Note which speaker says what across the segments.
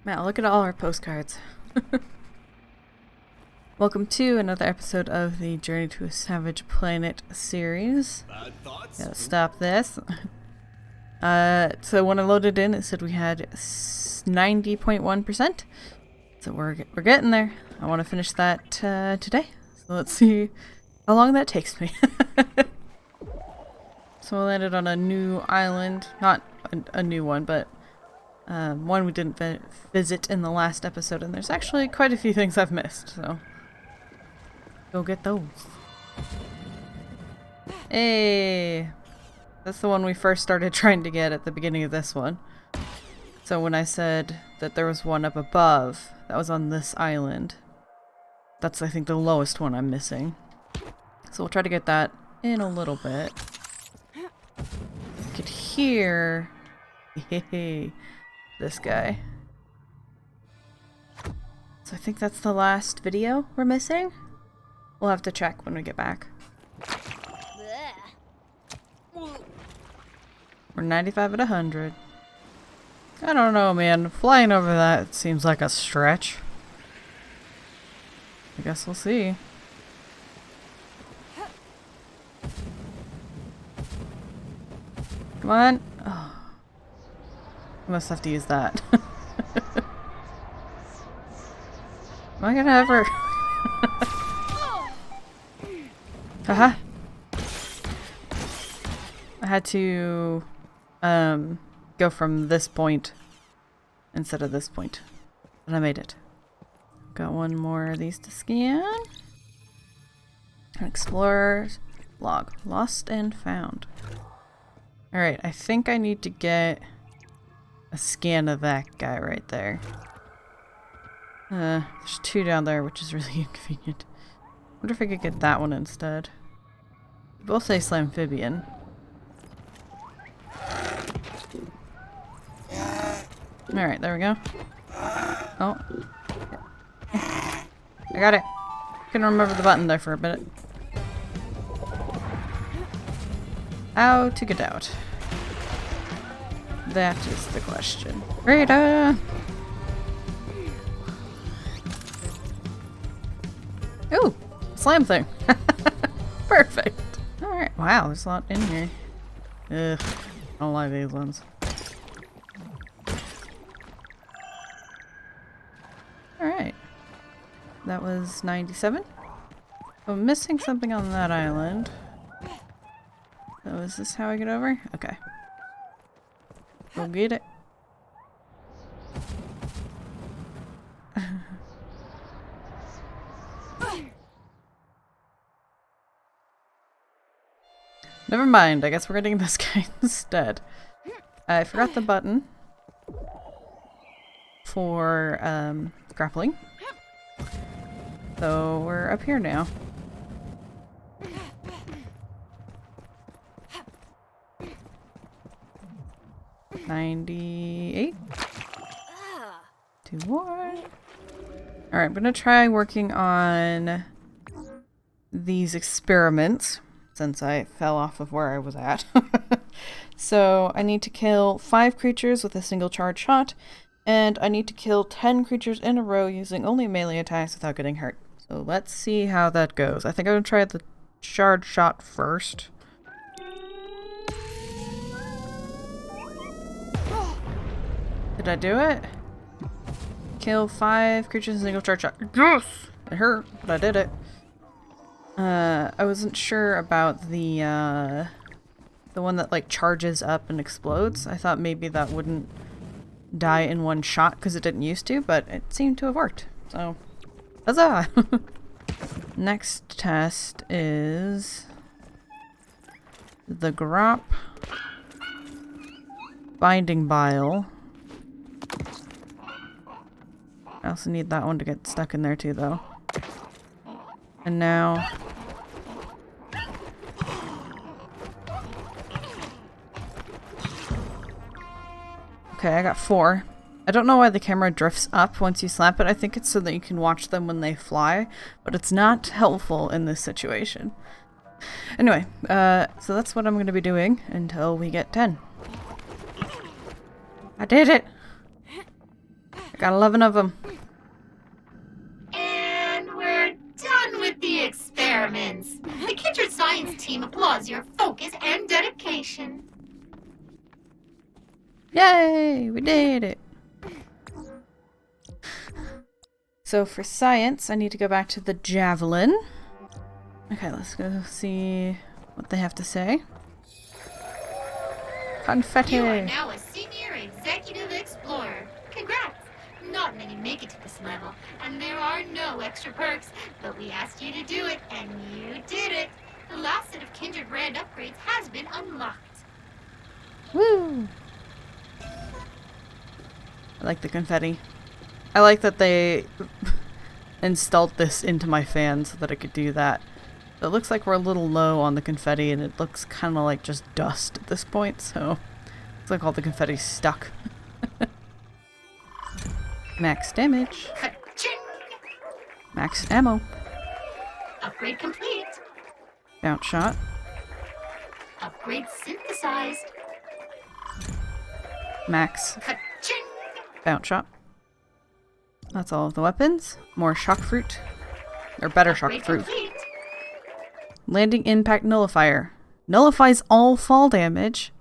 Speaker 1: Wow, look at all our postcards. Welcome to another episode of the Journey to a Savage Planet series. Gotta stop this. So when I loaded in, it said we had 90.1%. So we're getting there. I want to finish that today. So let's see how long that takes me. So I landed on a new island. Not a new one, but one we didn't visit in the last episode. And there's actually quite a few things I've missed, so go get those. Hey! That's the one we first started trying to get at the beginning of this one. So when I said that there was one up above, that was on this island. That's, I think, the lowest one I'm missing. So we'll try to get that in a little bit. Get here. Hey, this guy. So I think that's the last video we're missing. We'll have to check when we get back. We're 95 at 100. I don't know, man. Flying over that seems like a stretch. I guess we'll see. Come on. Oh. I must have to use that. Am I gonna ever... Haha. I had to go from this point instead of this point. But I made it. Got one more of these to scan. Explorer's log. Lost and found. Alright, I think I need to get a scan of that guy right there. There's two down there, which is really inconvenient. Wonder if I could get that one instead. Both say Slamphibian. Alright, there we go. Oh. I got it. Couldn't remember the button there for a bit. How to get out? That is the question. Rita! Ooh! Slam thing! Perfect! Alright, wow, there's a lot in here. Ugh, I don't like these ones. Alright. That was 97. I'm missing something on that island. So is this how I get over? Okay. Go get it. Never mind, I guess we're getting this guy instead. I forgot the button for grappling. So we're up here now. $98. 2 more. Alright, I'm gonna try working on these experiments since I fell off of where I was at. So I need to kill 5 creatures with a single charge shot, and I need to kill 10 creatures in a row using only melee attacks without getting hurt. So let's see how that goes. I think I'm gonna try the charge shot first. Did I do it? Kill 5 creatures in a single charge shot. Yes! It hurt, but I did it. I wasn't sure about the one that like charges up and explodes. I thought maybe that wouldn't die in one shot because it didn't used to, but it seemed to have worked. So, huzzah! Next test is the Grop Binding Bile. I also need that one to get stuck in there too, though. And now... Okay, I got 4. I don't know why the camera drifts up once you slap it. I think it's so that you can watch them when they fly, but it's not helpful in this situation. Anyway, so that's what I'm going to be doing until we get 10. I did it! Got 11 of them.
Speaker 2: And we're done with the experiments. The Kindred Science team applauds your focus and dedication.
Speaker 1: Yay! We did it! So for science, I need to go back to the javelin. Okay, let's go see what they have to say. Confetti!
Speaker 2: You are now a senior executive explorer. Congrats! Not many make it to this level, and there are no extra perks, but we asked you to do it, and you did it. The last set of Kindred brand upgrades has been unlocked.
Speaker 1: Woo! I like the confetti. I like that they installed this into my fan so that I could do that. It looks like we're a little low on the confetti, and it looks kind of like just dust at this point, so it's like all the confetti's stuck. Max damage.
Speaker 2: Ka-ching!
Speaker 1: Max ammo.
Speaker 2: Upgrade complete.
Speaker 1: Bounce shot.
Speaker 2: Upgrade synthesized.
Speaker 1: Max
Speaker 2: Ka-ching!
Speaker 1: bounce shot. That's all of the weapons. More shock fruit. Or better shock
Speaker 2: Upgrade
Speaker 1: fruit.
Speaker 2: complete.
Speaker 1: Landing impact nullifier. Nullifies all fall damage.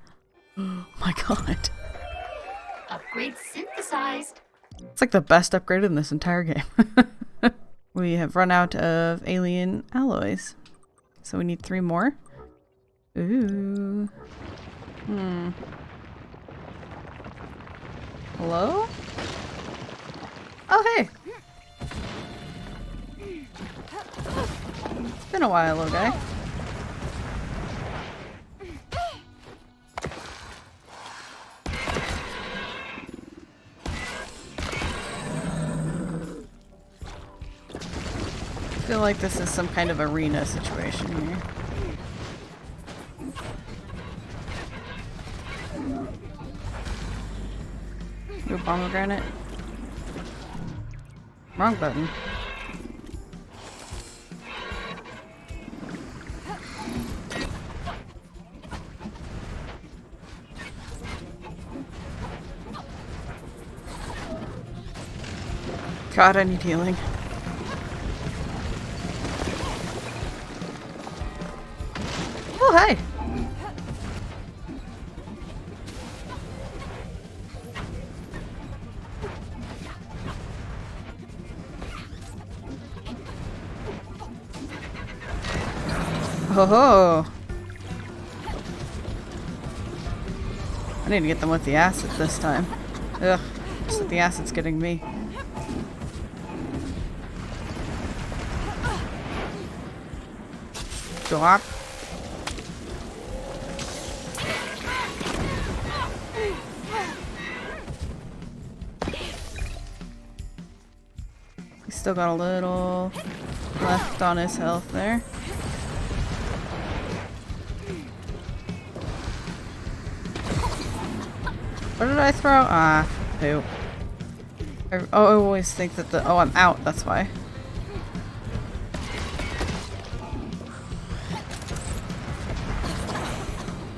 Speaker 1: Oh my god.
Speaker 2: Upgrade synthesized.
Speaker 1: It's like the best upgrade in this entire game. We have run out of alien alloys. So we need 3 more. Ooh. Hello? Oh, hey! It's been a while, little guy. I feel like this is some kind of arena situation here. Ooh, pomegranate. Wrong button. God, I need healing. Oh, hey! Oh, I need to get them with the acid this time. Ugh, just that the acid's getting me. Stop. He's still got a little left on his health there. What did I throw? Ah, poo. I always think that oh, I'm out, that's why.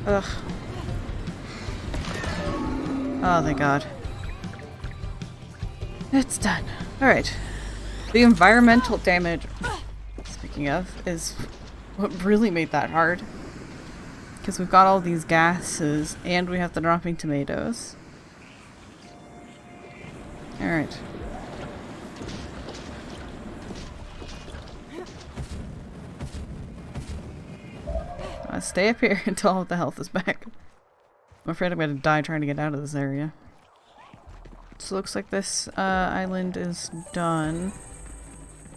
Speaker 1: Ugh. Oh, thank God. It's done. Alright. The environmental damage, speaking of, is what really made that hard. Because we've got all these gases, and we have the dropping tomatoes. Alright. Stay up here until all the health is back. I'm afraid I'm gonna die trying to get out of this area. So looks like this island is done.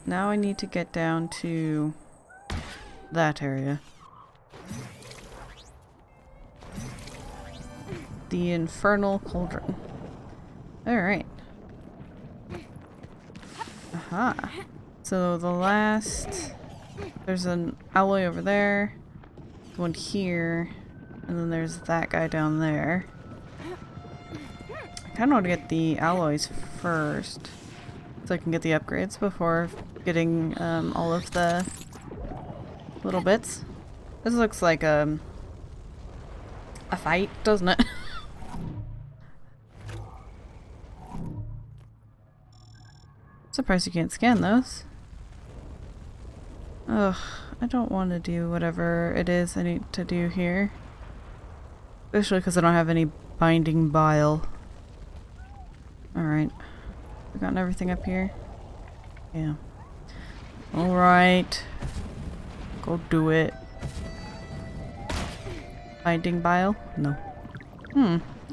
Speaker 1: Now I need to get down to that area. The Infernal Cauldron. Alright. Aha. So the last... There's an alloy over there. One here. And then there's that guy down there. I kind of want to get the alloys first. So I can get the upgrades before getting all of the little bits. This looks like a fight, doesn't it? Surprised you can't scan those. Ugh, I don't want to do whatever it is I need to do here. Especially because I don't have any binding bile. Alright. We gotten everything up here? Yeah. Alright. Go do it. Binding bile? No.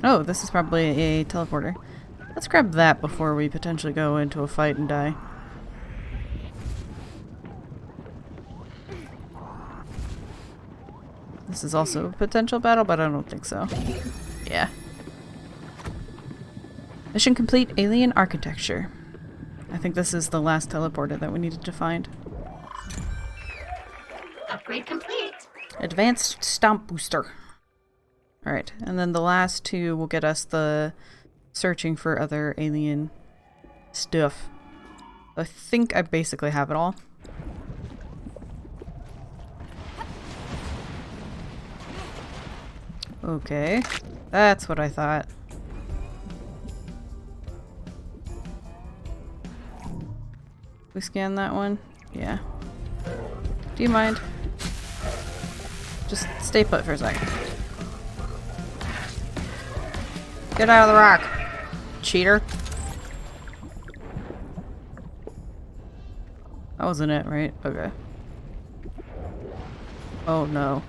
Speaker 1: Oh, this is probably a teleporter. Let's grab that before we potentially go into a fight and die. This is also a potential battle, but I don't think so. Yeah. Mission complete, alien architecture. I think this is the last teleporter that we needed to find.
Speaker 2: Upgrade complete.
Speaker 1: Advanced stomp booster. Alright, and then the last two will get us the searching for other alien stuff. I think I basically have it all. Okay, that's what I thought. We scan that one? Yeah. Do you mind? Just stay put for a second. Get out of the rock, cheater. That wasn't it, right? Okay. Oh no.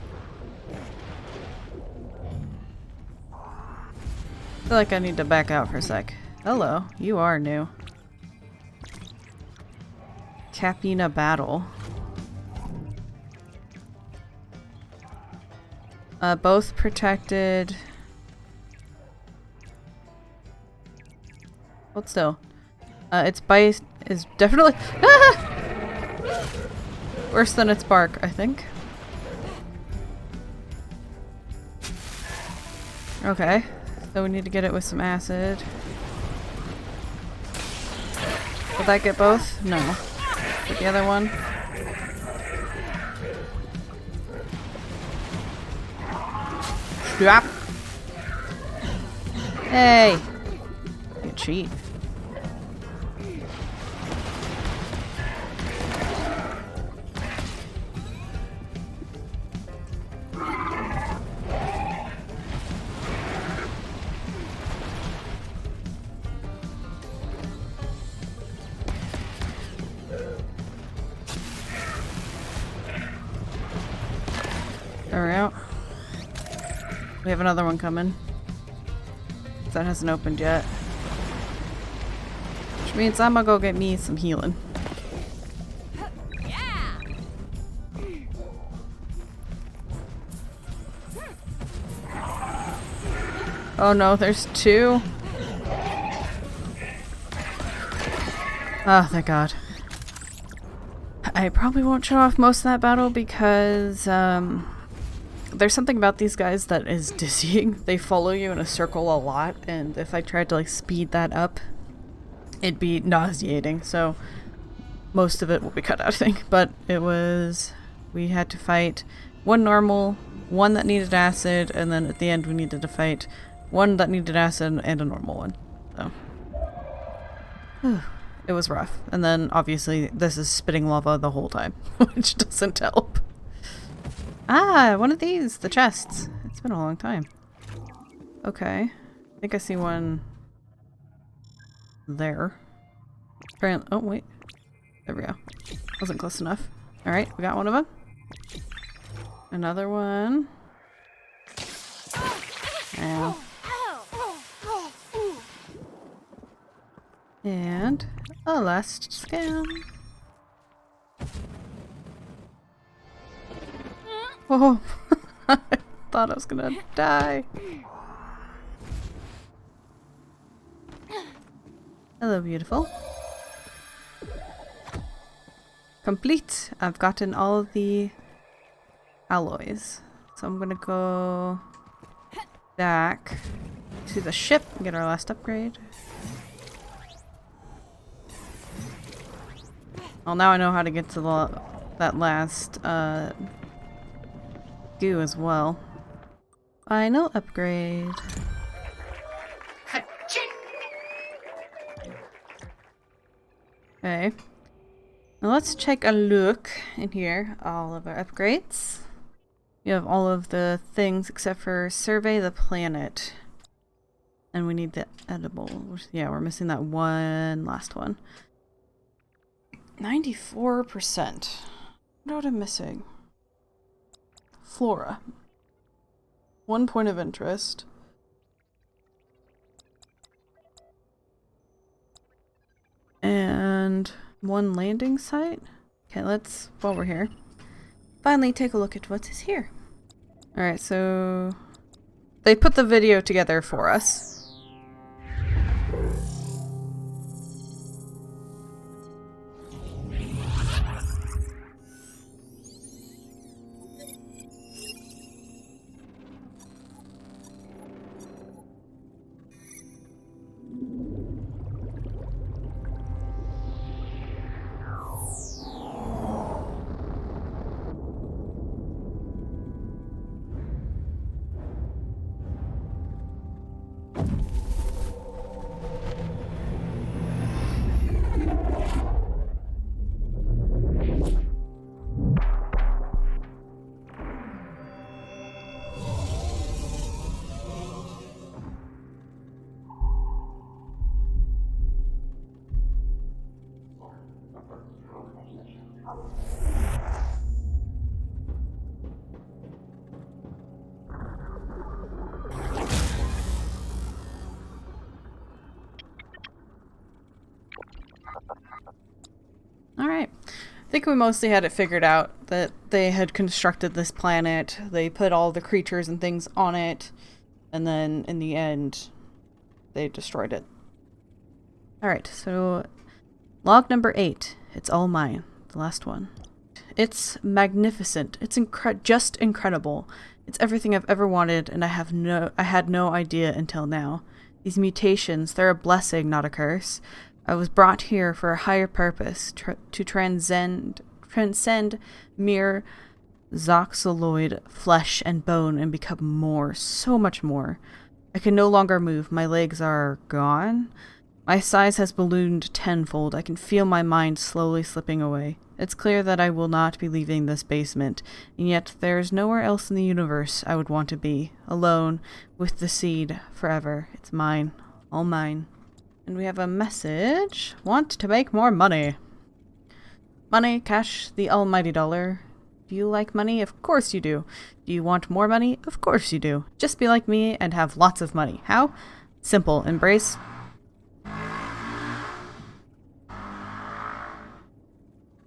Speaker 1: I feel like I need to back out for a sec. Hello, you are new. Capping a battle. Both protected. Hold still. Its bite is definitely worse than its bark, I think. Okay, so we need to get it with some acid. Will that get both? No. Get the other one. Drop. Hey. You cheat. We're out. We have another one coming. That hasn't opened yet. Which means I'm gonna go get me some healing. Yeah. Oh no, there's two. Oh, thank God. I probably won't show off most of that battle because there's something about these guys that is dizzying. They follow you in a circle a lot, and if I tried to like speed that up, it'd be nauseating. So most of it will be cut out, I think. But it was, we had to fight one normal, one that needed acid, and then at the end we needed to fight one that needed acid and a normal one. So it was rough. And then obviously this is spitting lava the whole time, which doesn't help. Ah, one of these, the chests. It's been a long time. Okay. I think I see one there. Oh, wait. There we go. Wasn't close enough. Alright, we got one of them. Another one. Ow. And a last scan. Whoa. I thought I was gonna die. Hello, beautiful. Complete. I've gotten all of the alloys. So I'm gonna go back to the ship and get our last upgrade. Well, now I know how to get to that last goo as well. Final upgrade. Okay. Now let's take a look in here. All of our upgrades. We have all of the things except for survey the planet. And we need the edible. Yeah, we're missing that one last one. 94%. What am I missing? Flora. 1 point of interest. And 1 landing site. Okay, let's, while we're here, finally take a look at what is here. Alright, so they put the video together for us. Alright. I think we mostly had it figured out that they had constructed this planet, they put all the creatures and things on it, and then in the end, they destroyed it. Alright, so log number 8. It's all mine. The last one. It's magnificent. It's just incredible. It's everything I've ever wanted, and I had no idea until now. These mutations, they're a blessing, not a curse. I was brought here for a higher purpose, to transcend mere zoxaloid flesh and bone and become more, so much more. I can no longer move. My legs are gone. My size has ballooned tenfold. I can feel my mind slowly slipping away. It's clear that I will not be leaving this basement, and yet there is nowhere else in the universe I would want to be, alone, with the seed, forever. It's mine. All mine. And we have a message. Want to make more money. Money, cash, the almighty dollar. Do you like money? Of course you do. Do you want more money? Of course you do. Just be like me and have lots of money. How? Simple. Embrace.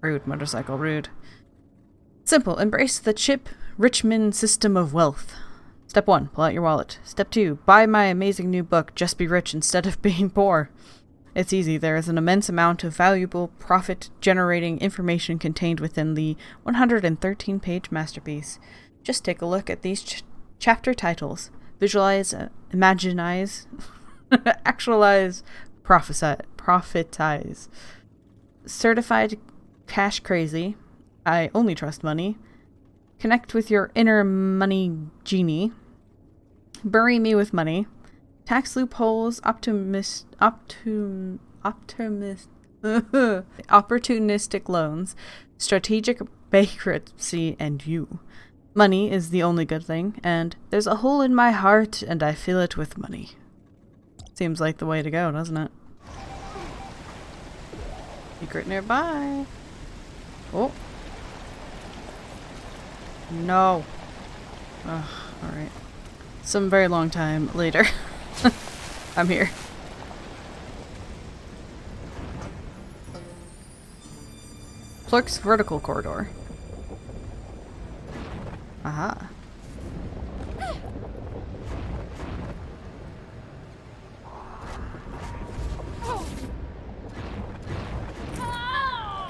Speaker 1: Rude, motorcycle, rude. Simple. Embrace the Chip Richmond system of wealth. Step 1, pull out your wallet. Step 2, buy my amazing new book, Just Be Rich Instead of Being Poor. It's easy. There is an immense amount of valuable, profit-generating information contained within the 113-page masterpiece. Just take a look at these chapter titles. Visualize, imaginize, actualize, prophetize. Certified cash crazy. I only trust money. Connect with your inner money genie. Bury me with money. Tax loopholes, opportunistic loans, strategic bankruptcy, and you. Money is the only good thing, and there's a hole in my heart, and I fill it with money. Seems like the way to go, doesn't it? Secret nearby. Oh. No. Ugh, alright. Some very long time later. I'm here. Clerk's vertical corridor. Aha.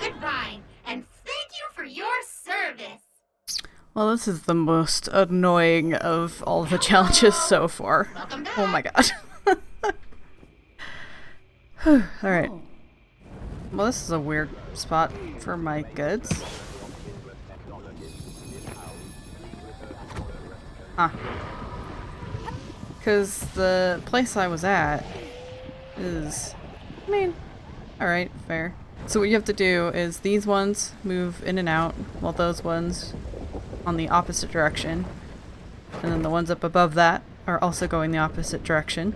Speaker 2: Goodbye, and thank you for your service.
Speaker 1: Well, this is the most annoying of all the challenges so far.
Speaker 2: Welcome back.
Speaker 1: Oh my god. Alright. Well, this is a weird spot for my goods. Huh. Because the place I was at is... I mean, alright, fair. So what you have to do is these ones move in and out, while those ones on the opposite direction. And then the ones up above that are also going the opposite direction.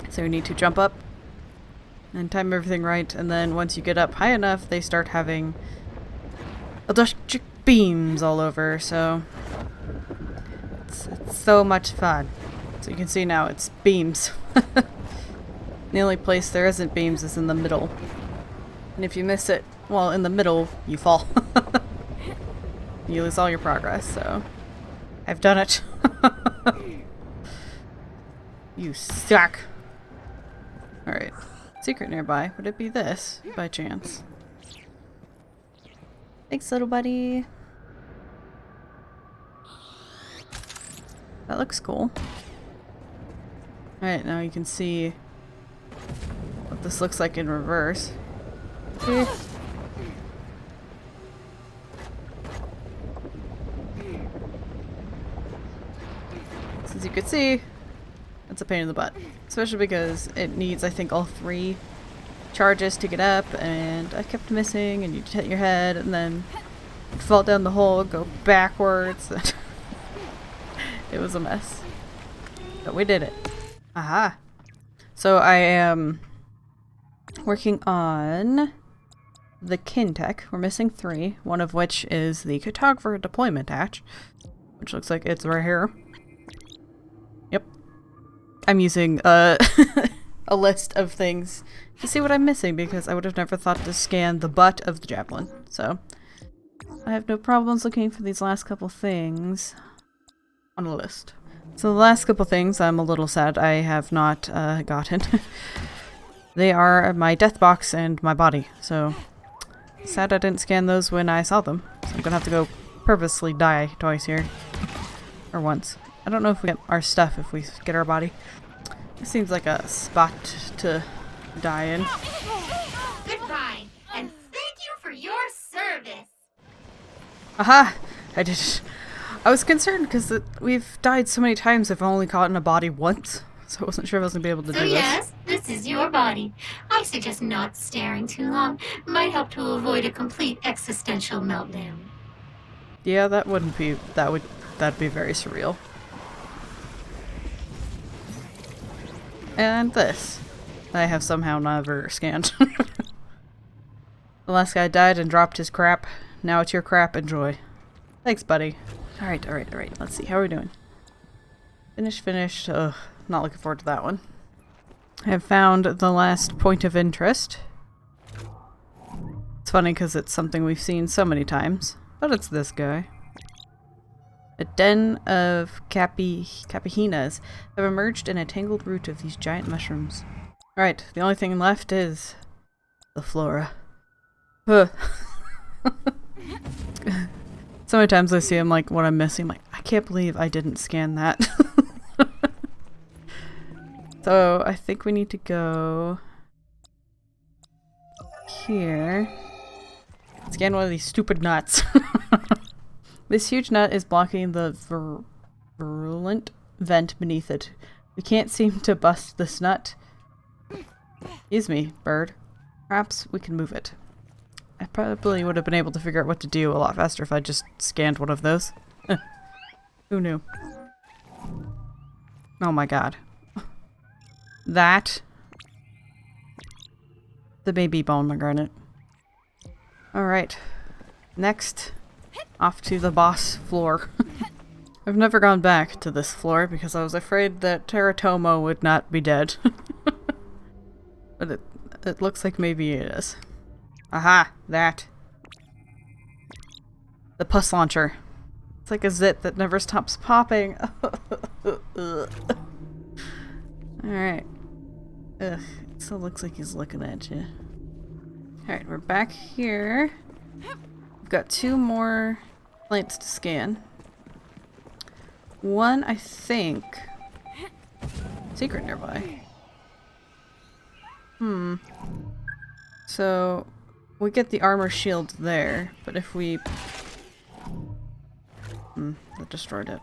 Speaker 1: So you need to jump up and time everything right, and then once you get up high enough, they start having electric beams all over, so it's so much fun. So you can see now it's beams. The only place there isn't beams is in the middle. And if you miss it, well, in the middle, you fall. You lose all your progress, so I've done it. You suck. Alright. Secret nearby. Would it be this, by chance? Thanks, little buddy. That looks cool. Alright, now you can see what this looks like in reverse. Okay. As you can see, it's a pain in the butt. Especially because it needs, I think, all 3 charges to get up, and I kept missing, and you'd hit your head, and then you'd fall down the hole, go backwards. It was a mess. But we did it. Aha! So I am working on the kin tech. We're missing 3, one of which is the cartographer deployment hatch, which looks like it's right here. Yep. I'm using a list of things to see what I'm missing, because I would have never thought to scan the butt of the javelin. So I have no problems looking for these last couple things on a list. So the last couple things I'm a little sad I have not gotten. They are my death box and my body, so sad I didn't scan those when I saw them. So I'm gonna have to go purposely die twice here. Or once. I don't know if we get our stuff if we get our body. It seems like a spot to die in.
Speaker 2: Goodbye, and thank you for your service.
Speaker 1: Aha! I did it. I was concerned because we've died so many times I've only gotten a body once. So I wasn't sure if I was going to be able to do this.
Speaker 2: So yes, this is your body. I suggest not staring too long. Might help to avoid a complete existential meltdown.
Speaker 1: Yeah, that wouldn't be... that'd be very surreal. And this. I have somehow never scanned. The last guy died and dropped his crap. Now it's your crap. Enjoy. Thanks, buddy. Alright, alright, alright. Let's see. How are we doing? Finished. Ugh. Not looking forward to that one. I have found the last point of interest. It's funny because it's something we've seen so many times. But it's this guy. A den of capihinas have emerged in a tangled root of these giant mushrooms. Alright, the only thing left is the flora. Ugh. So many times I see him, like, what I'm missing, I'm like, I can't believe I didn't scan that. So, I think we need to go here. Scan one of these stupid nuts. This huge nut is blocking the virulent vent beneath it. We can't seem to bust this nut. Excuse me, bird. Perhaps we can move it. I probably would have been able to figure out what to do a lot faster if I just scanned one of those. Who knew? Oh my god. That. The baby pomegranate. Alright. Next. Off to the boss floor. I've never gone back to this floor because I was afraid that Teratomo would not be dead. But it looks like maybe it is. Aha! That. The pus launcher. It's like a zit that never stops popping. Alright. Ugh. It still looks like he's looking at you. Alright, we're back here. We've got 2 more plants to scan. One, I think... secret nearby. So... we get the armor shield there, but if we... that destroyed it.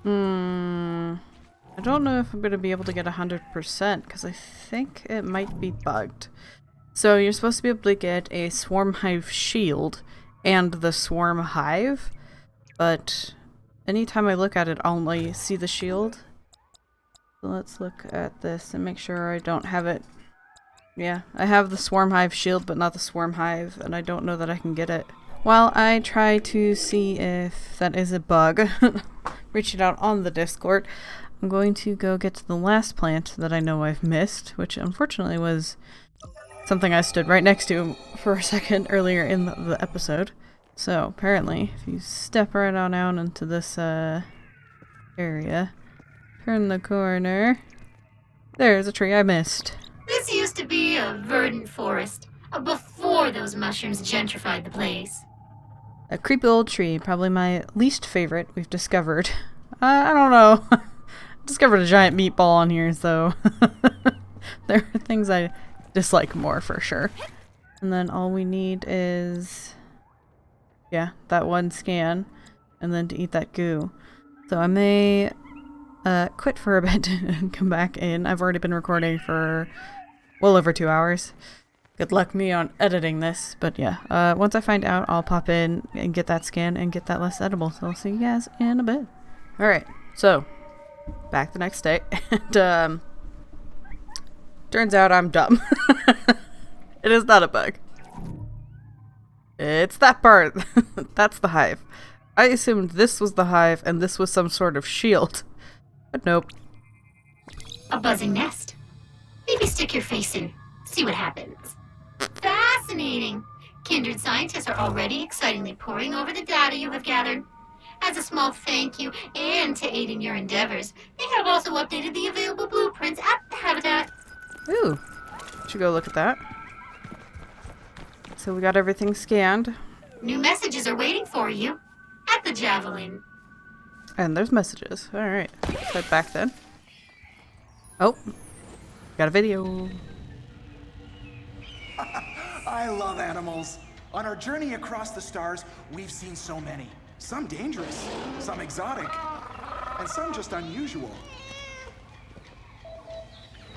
Speaker 1: I don't know if I'm going to be able to get 100% because I think it might be bugged. So you're supposed to be able to get a swarm hive shield and the swarm hive, but anytime I look at it, I'll only see the shield. So let's look at this and make sure I don't have it. Yeah, I have the swarm hive shield, but not the swarm hive, and I don't know that I can get it. While I try to see if that is a bug, reaching out on the Discord, I'm going to go get to the last plant that I know I've missed, which unfortunately was something I stood right next to for a second earlier in the episode. So apparently, if you step right on out into this area, turn the corner, there's a tree I missed.
Speaker 2: This used to be a verdant forest, before those mushrooms gentrified the place.
Speaker 1: A creepy old tree, probably my least favorite we've discovered. I don't know. Discovered a giant meatball on here, so there are things I dislike more for sure. And then all we need is, yeah, that one scan, and then to eat that goo. So I may quit for a bit and come back in. I've already been recording for well over 2 hours. Good luck me on editing this, but yeah, once I find out, I'll pop in and get that scan and get that last edible. So I'll see you guys in a bit. Alright, so back the next day, and turns out I'm dumb. It is not a bug. It's that part. That's the hive. I assumed this was the hive and this was some sort of shield. But nope.
Speaker 2: A buzzing nest. Maybe stick your face in. See what happens. Fascinating. Kindred scientists are already excitingly poring over the data you have gathered. As a small thank you and to aid in your endeavors, they have also updated the available blueprints at the habitat.
Speaker 1: Ooh. Should go look at that. So we got everything scanned.
Speaker 2: New messages are waiting for you at the Javelin.
Speaker 1: And there's messages. Alright. Head back then. Oh. Got a video.
Speaker 3: I love animals. On our journey across the stars, we've seen so many. Some dangerous, some exotic, and some just unusual.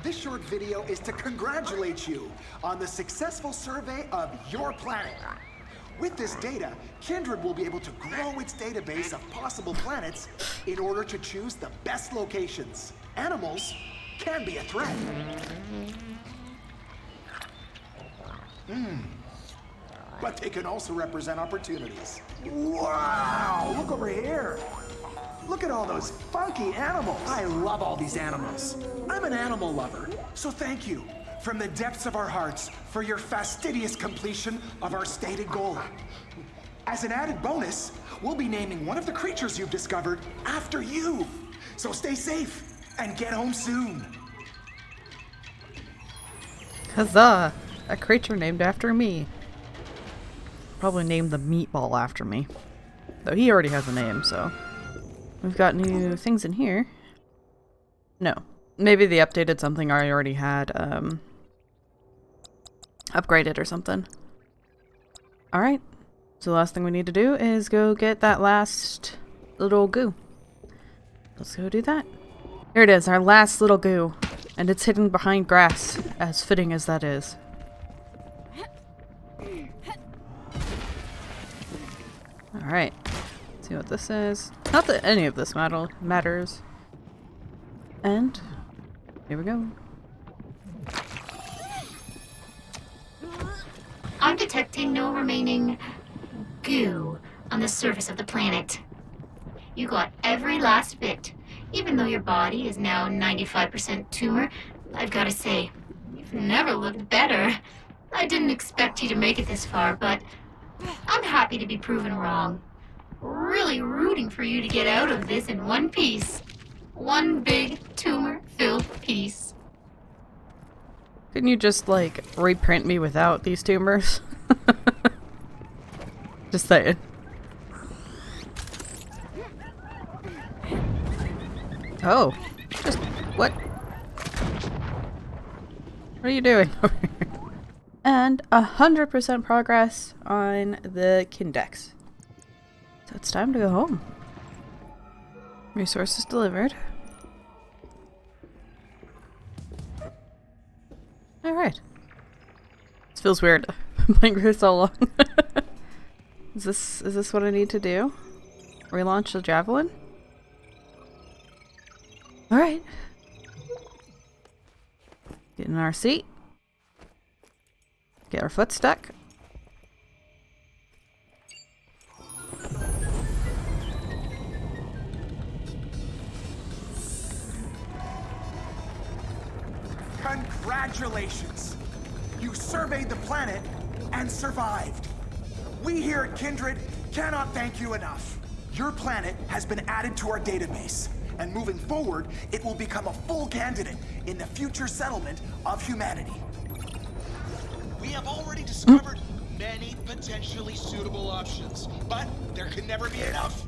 Speaker 3: This short video is to congratulate you on the successful survey of your planet. With this data, Kindred will be able to grow its database of possible planets in order to choose the best locations. Animals can be a threat. But they can also represent opportunities. Wow! Look over here. Look at all those funky animals. I love all these animals. I'm an animal lover, so thank you from the depths of our hearts for your fastidious completion of our stated goal. As an added bonus, we'll be naming one of the creatures you've discovered after you. So stay safe and get home soon.
Speaker 1: Huzzah! A creature named after me. Probably named the meatball after me. Though he already has a name, so. We've got new things in here. No. Maybe they updated something I already had, upgraded or something. Alright. So the last thing we need to do is go get that last little goo. Let's go do that. Here it is, our last little goo. And it's hidden behind grass, as fitting as that is. Alright. See what this is. Not that any of this matters. And here we go.
Speaker 2: I'm detecting no remaining goo on the surface of the planet. You got every last bit. Even though your body is now 95% tumor, I've got to say, you've never looked better. I didn't expect you to make it this far, but I'm happy to be proven wrong. Really rooting for you to get out of this in one piece. One big tumor-filled piece.
Speaker 1: Couldn't you just, like, reprint me without these tumors? Just saying. Oh. Just, what? What are you doing over here? And 100% progress on the Kindex. So it's time to go home. Resources delivered. Alright. This feels weird. I'm playing for so long. Is this what I need to do? Relaunch the javelin? Alright. Get in our seat. Get our foot stuck.
Speaker 3: Congratulations! You surveyed the planet and survived. We here at Kindred cannot thank you enough. Your planet has been added to our database, and moving forward, it will become a full candidate in the future settlement of humanity.
Speaker 4: We have already discovered many potentially suitable options, but there can never be enough.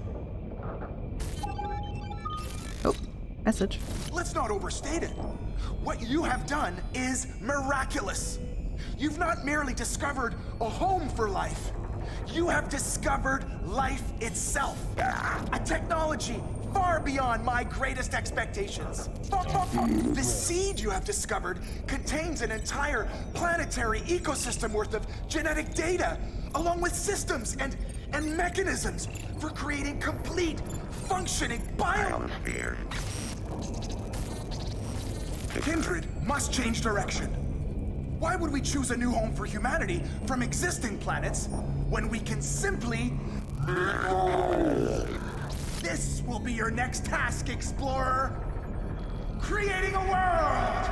Speaker 1: Oh, message.
Speaker 3: Let's not overstate it. What you have done is miraculous. You've not merely discovered a home for life. You have discovered life itself. A technology far beyond my greatest expectations. The seed you have discovered contains an entire planetary ecosystem worth of genetic data, along with systems and mechanisms for creating complete, functioning biosphere. Kindred must change direction. Why would we choose a new home for humanity from existing planets when we can simply... This will be your next task, Explorer. Creating a world!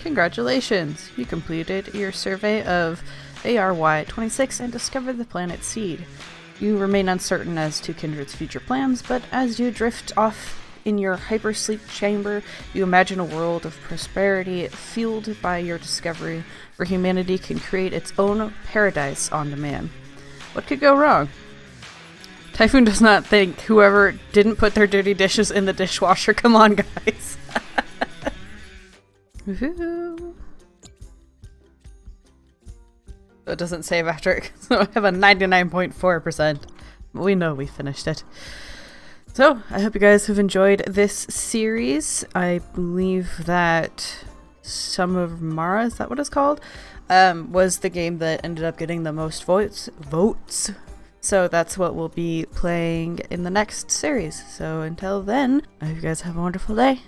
Speaker 1: Congratulations! You completed your survey of ARY-26 and discovered the planet Seed. You remain uncertain as to Kindred's future plans, but as you drift off in your hypersleep chamber, you imagine a world of prosperity fueled by your discovery, where humanity can create its own paradise on demand. What could go wrong? Typhoon does not think whoever didn't put their dirty dishes in the dishwasher. Come on, guys. Woohoo. It doesn't save after it, so I have a 99.4%. We know we finished it. So, I hope you guys have enjoyed this series. I believe that Some of Mara, is that what it's called? Was the game that ended up getting the most votes. So that's what we'll be playing in the next series. So until then, I hope you guys have a wonderful day.